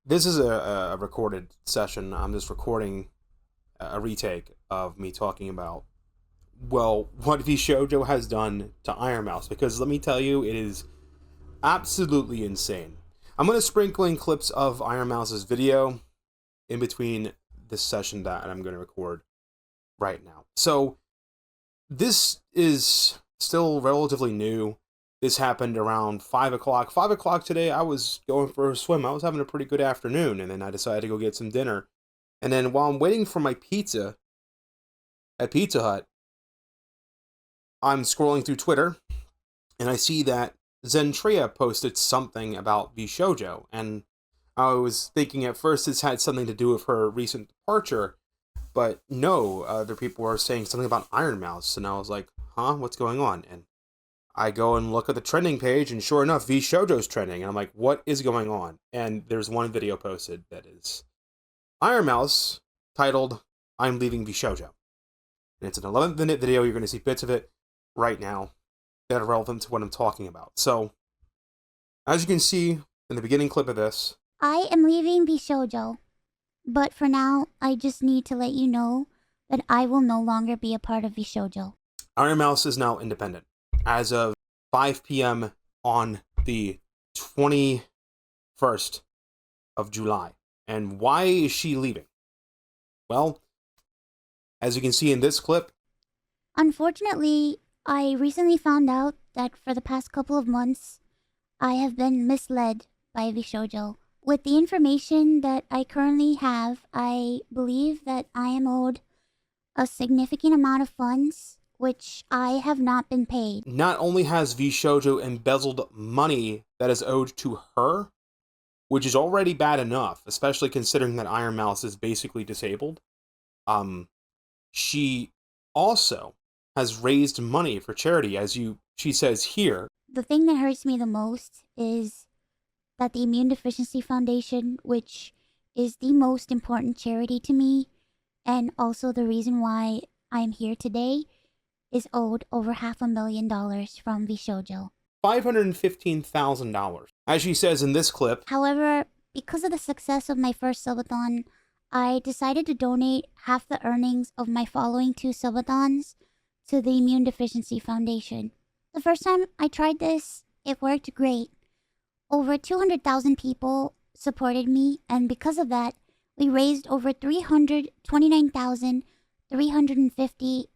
This is a recorded session. I'm just recording a retake of me talking about, well, what Vishojo has done to Ironmouse, because let me tell you, it is absolutely insane. I'm going to sprinkle in clips of Ironmouse's video in between this session that I'm going to record right now. So, this is still relatively new. This happened around 5 o'clock. 5 o'clock today, I was going for a swim. I was having a pretty good afternoon, and then I decided to go get some dinner. And then while I'm waiting for my pizza at Pizza Hut, I'm scrolling through Twitter, and I see that Zentria posted something about Vishojo, and I was thinking at first this had something to do with her recent departure, but no, other people were saying something about Ironmouse, and I was like, huh, what's going on? And I go and look at the trending page, and sure enough, Vishojo's trending, and I'm like, what is going on? And there's one video posted that is Ironmouse, titled, I'm leaving Vishojo. And it's an 11-minute video. You're going to see bits of it right now that are relevant to what I'm talking about. So, as you can see in the beginning clip of this, I am leaving Bishojo, but for now, I just need to let you know that I will no longer be a part of Bishojo. Ironmouse is now independent as of 5 p.m. on the 21st of July. And why is she leaving? Well, as you can see in this clip, Unfortunately, I recently found out that for the past couple of months, I have been misled by Bishojo. With the information that I currently have, I believe that I am owed a significant amount of funds, which I have not been paid. not only has Vishojo embezzled money that is owed to her, which is already bad enough, especially considering that Ironmouse is basically disabled, she also has raised money for charity, she says here. The thing that hurts me the most is that the Immune Deficiency Foundation, which is the most important charity to me, and also the reason why I'm here today, is owed over $500,000 from Vishojo. $515,000. As she says in this clip, However, because of the success of my first subathon, I decided to donate half the earnings of my following two subathons to the Immune Deficiency Foundation. The first time I tried this, it worked great. Over 200,000 people supported me, and because of that, we raised over $329,350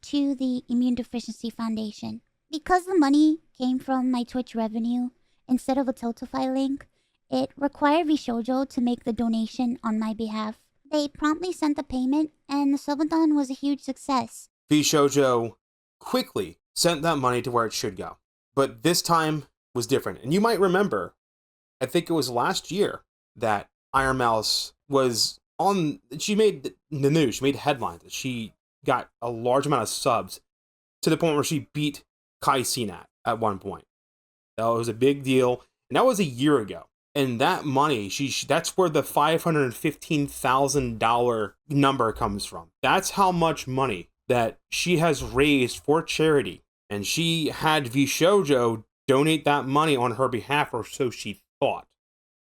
to the Immune Deficiency Foundation. Because the money came from my Twitch revenue instead of a Tiltify link, it required Vishojo to make the donation on my behalf. They promptly sent the payment, and the subathon was a huge success. Vishojo quickly sent that money to where it should go. But this time was different. And you might remember, I think it was last year, that Ironmouse was on, she made the news, she made headlines. She got a large amount of subs to the point where she beat Kai Cenat at one point. That was a big deal. And that was a year ago. And that money, that's where the $515,000 number comes from. That's how much money that she has raised for charity. And she had Vishojo donate that money on her behalf, or so she thought.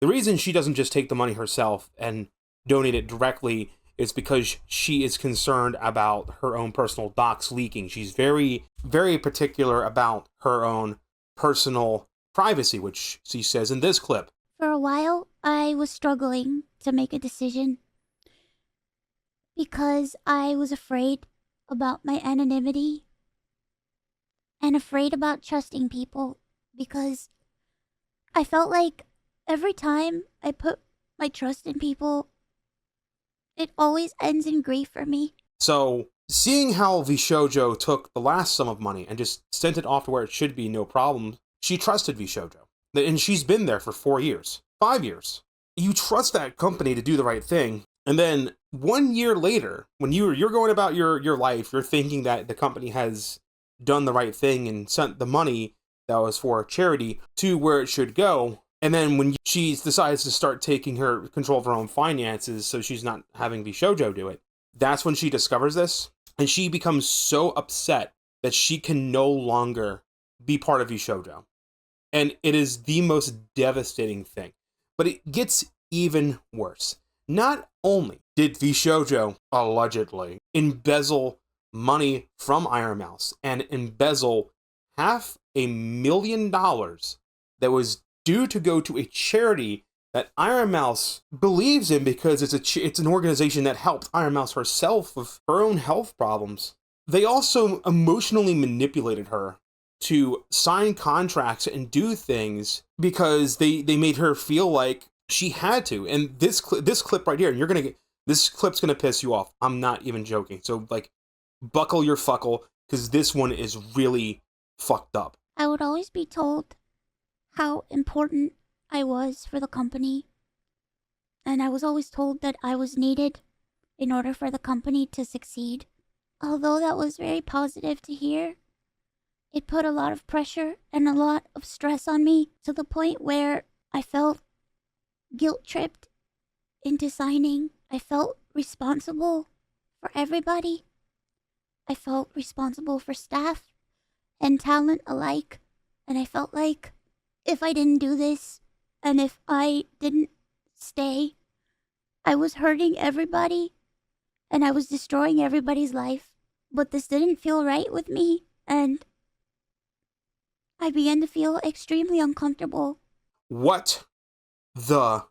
The reason she doesn't just take the money herself and donate it directly is because she is concerned about her own personal docs leaking. She's very, very particular about her own personal privacy, which she says in this clip. For a while, I was struggling to make a decision because I was afraid about my anonymity and afraid about trusting people, because I felt like every time I put my trust in people, it always ends in grief for me. So, seeing how Vishojo took the last sum of money and just sent it off to where it should be, no problem, she trusted Vishojo. And she's been there for 4 years, 5 years. You trust that company to do the right thing, and then 1 year later, when you're going about your life, you're thinking that the company has done the right thing and sent the money that was for charity to where it should go. And then when she decides to start taking her control of her own finances, so she's not having Vishojo do it, that's when she discovers this, and she becomes so upset that she can no longer be part of Vishojo. And it is the most devastating thing. But it gets even worse. Not only did Vishojo allegedly embezzle money from Ironmouse and embezzle $500,000 that was due to go to a charity that Ironmouse believes in because it's an organization that helped Ironmouse herself with her own health problems. They also emotionally manipulated her to sign contracts and do things because they made her feel like she had to. And this clip right here, and this clip's gonna piss you off. I'm not even joking. So like, buckle your fuckle, because this one is really fucked up. I would always be told how important I was for the company, and I was always told that I was needed in order for the company to succeed. Although that was very positive to hear, it put a lot of pressure and a lot of stress on me to the point where I felt guilt-tripped into signing. I felt responsible for everybody. I felt responsible for staff and talent alike. And I felt like if I didn't do this and if I didn't stay, I was hurting everybody and I was destroying everybody's life. But this didn't feel right with me, and I began to feel extremely uncomfortable. What the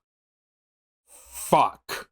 fuck?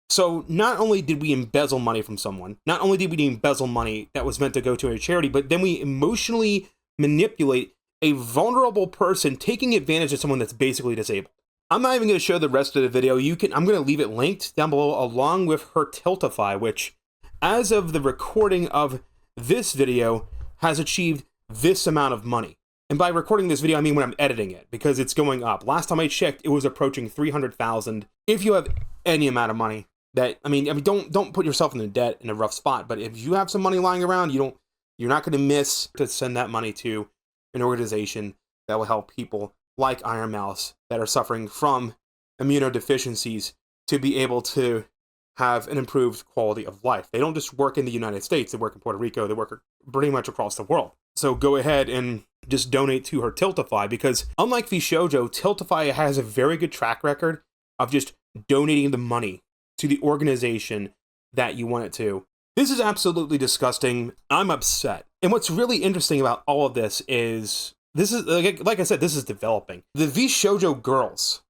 So not only did we embezzle money from someone, not only did we embezzle money that was meant to go to a charity, but then we emotionally manipulate a vulnerable person taking advantage of someone that's basically disabled. I'm not even going to show the rest of the video. I'm going to leave it linked down below along with her Tiltify, which, as of the recording of this video, has achieved this amount of money. And by recording this video, I mean when I'm editing it, because it's going up. Last time I checked, it was approaching 300,000. If you have any amount of money that, I mean, don't put yourself in a debt in a rough spot, but if you have some money lying around, you're not going to miss to send that money to an organization that will help people like Ironmouse that are suffering from immunodeficiencies to be able to have an improved quality of life. They don't just work in the United States, they work in Puerto Rico, they work pretty much across the world. So go ahead and just donate to her Tiltify, because unlike Vishojo, Tiltify has a very good track record of just donating the money to the organization that you want it to. This is absolutely disgusting. I'm upset. And what's really interesting about all of this is like I said, this is developing. The Vishojo girls,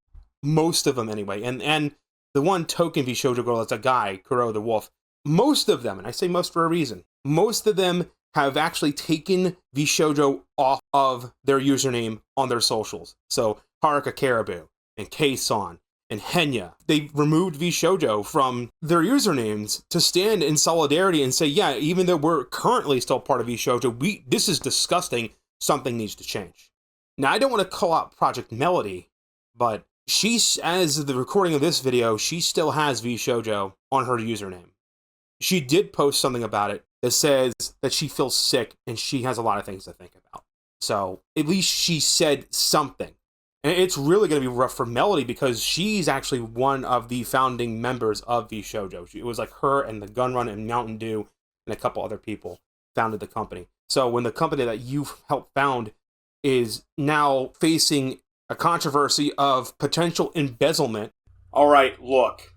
most of them anyway, and the one token Vishojo girl that's a guy, Kuro the Wolf, most of them, and I say most for a reason, most of them have actually taken Vishojo off of their username on their socials. So Haruka Caribou and K-San and Henya, they removed Vishojo from their usernames to stand in solidarity and say, yeah, even though we're currently still part of Vishojo, this is disgusting, something needs to change. Now, I don't want to call out Project Melody, but as of the recording of this video, she still has Vishojo on her username. She did post something about it that says that she feels sick and she has a lot of things to think about. So at least she said something. And it's really going to be rough for Melody because she's actually one of the founding members of Vishojo. It was like her and the Gunrun and Mountain Dew and a couple other people founded the company. So when the company that you've helped found is now facing a controversy of potential embezzlement. All right, look,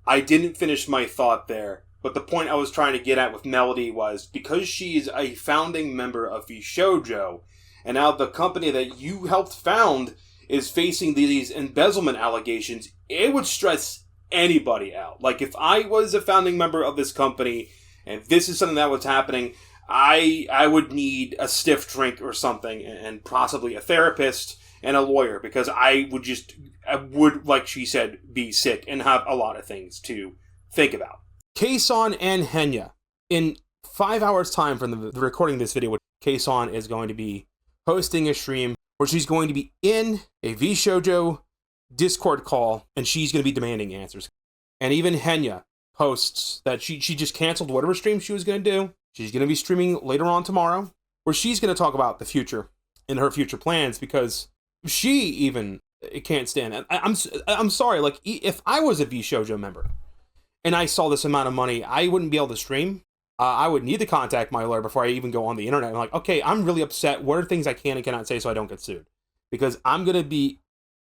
I didn't finish my thought there, but the point I was trying to get at with Melody was because she's a founding member of Vishojo, and now the company that you helped found is facing these embezzlement allegations, it would stress anybody out. Like, if I was a founding member of this company, and this is something that was happening, I would need a stiff drink or something, and possibly a therapist and a lawyer, because I would, like she said, be sick and have a lot of things to think about. K-San and Henya, in 5 hours time from the recording of this video, K-San is going to be hosting a stream where she's going to be in a Vishojo Discord call, and she's going to be demanding answers. And even Henya posts that she just canceled whatever stream she was going to do. She's going to be streaming later on tomorrow, where she's going to talk about the future and her future plans, because she even can't stand it. I'm sorry, like, if I was a Vishojo member and I saw this amount of money, I wouldn't be able to stream. I would need to contact my lawyer before I even go on the internet. I'm like, okay, I'm really upset. What are things I can and cannot say so I don't get sued? Because I'm going to be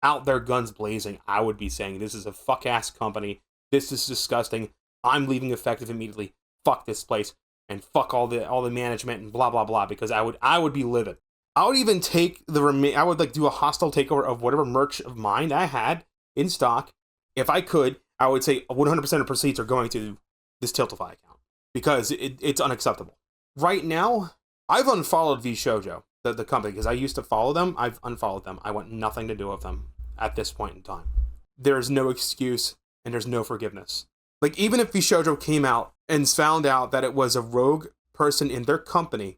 out there guns blazing, I would be saying this is a fuck ass company. This is disgusting. I'm leaving effective immediately. Fuck this place and fuck all the management and blah blah blah, because I would be livid. I would even take I would like do a hostile takeover of whatever merch of mine I had in stock. If I could, I would say 100% of proceeds are going to this Tiltify account, because it's unacceptable. Right now, I've unfollowed V Shoujo, the company, because I used to follow them. I've unfollowed them. I want nothing to do with them at this point in time. There's no excuse and there's no forgiveness. Like, even if V Shoujo came out and found out that it was a rogue person in their company,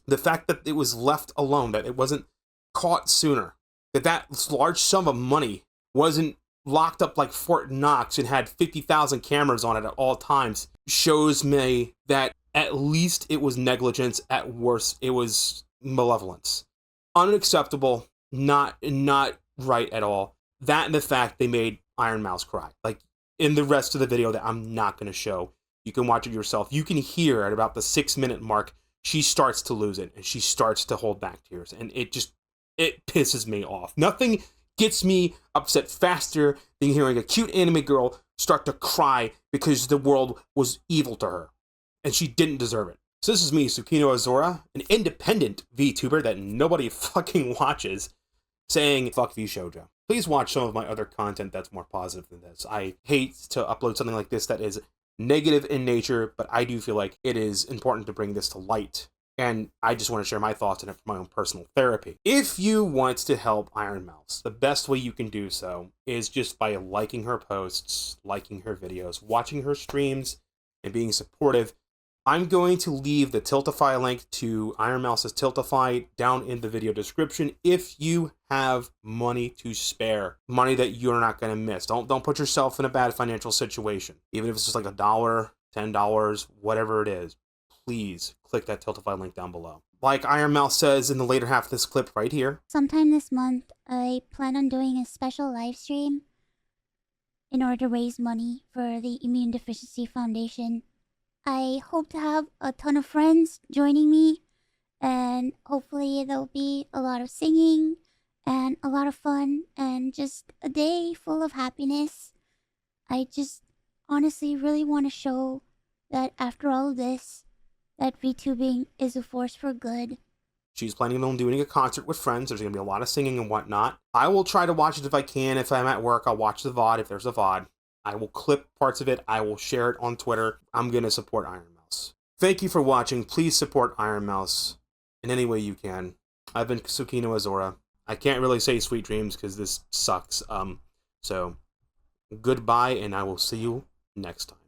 the fact that it was left alone, that it wasn't caught sooner, that large sum of money wasn't locked up like Fort Knox and had 50,000 cameras on it at all times, shows me that at least it was negligence. At worst, it was malevolence. Unacceptable. Not right at all. That and the fact they made Ironmouse cry. Like, in the rest of the video that I'm not going to show, you can watch it yourself. You can hear at about the 6-minute mark, she starts to lose it and she starts to hold back tears. And it pisses me off. Nothing gets me upset faster than hearing a cute anime girl start to cry because the world was evil to her and she didn't deserve it. So this is me, Tsukino Azora, an independent VTuber that nobody fucking watches, saying fuck V Shoujo. Please watch some of my other content that's more positive than this. I hate to upload something like this that is negative in nature, but I do feel like it is important to bring this to light. And I just want to share my thoughts on it for my own personal therapy. If you want to help Ironmouse, the best way you can do so is just by liking her posts, liking her videos, watching her streams, and being supportive. I'm going to leave the Tiltify link to Ironmouse's Tiltify down in the video description if you have money to spare. Money that you're not going to miss. Don't put yourself in a bad financial situation. Even if it's just like $1, $10, whatever it is. Please click that Tiltify link down below. Like Ironmouse says in the later half of this clip right here. Sometime this month, I plan on doing a special live stream in order to raise money for the Immune Deficiency Foundation. I hope to have a ton of friends joining me, and hopefully there'll be a lot of singing and a lot of fun and just a day full of happiness. I just honestly really want to show that after all of this, that VTubing is a force for good. She's planning on doing a concert with friends. There's going to be a lot of singing and whatnot. I will try to watch it if I can. If I'm at work, I'll watch the VOD if there's a VOD. I will clip parts of it. I will share it on Twitter. I'm going to support Ironmouse. Thank you for watching. Please support Ironmouse in any way you can. I've been Tsukino Azora. I can't really say sweet dreams because this sucks. So, goodbye, and I will see you next time.